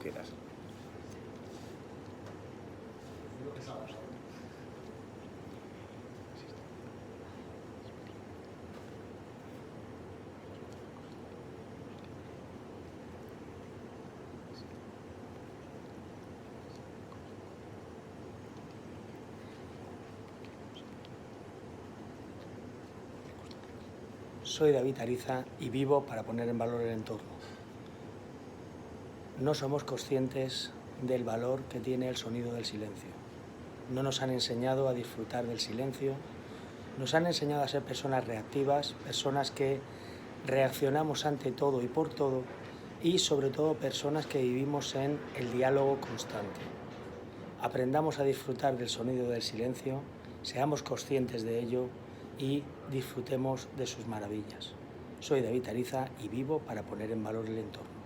quieras. Soy David Ariza y vivo para poner en valor el entorno. No somos conscientes del valor que tiene el sonido del silencio. No nos han enseñado a disfrutar del silencio, nos han enseñado a ser personas reactivas, personas que reaccionamos ante todo y por todo, y sobre todo personas que vivimos en el diálogo constante. Aprendamos a disfrutar del sonido del silencio, seamos conscientes de ello y disfrutemos de sus maravillas. Soy David Ariza y vivo para poner en valor el entorno.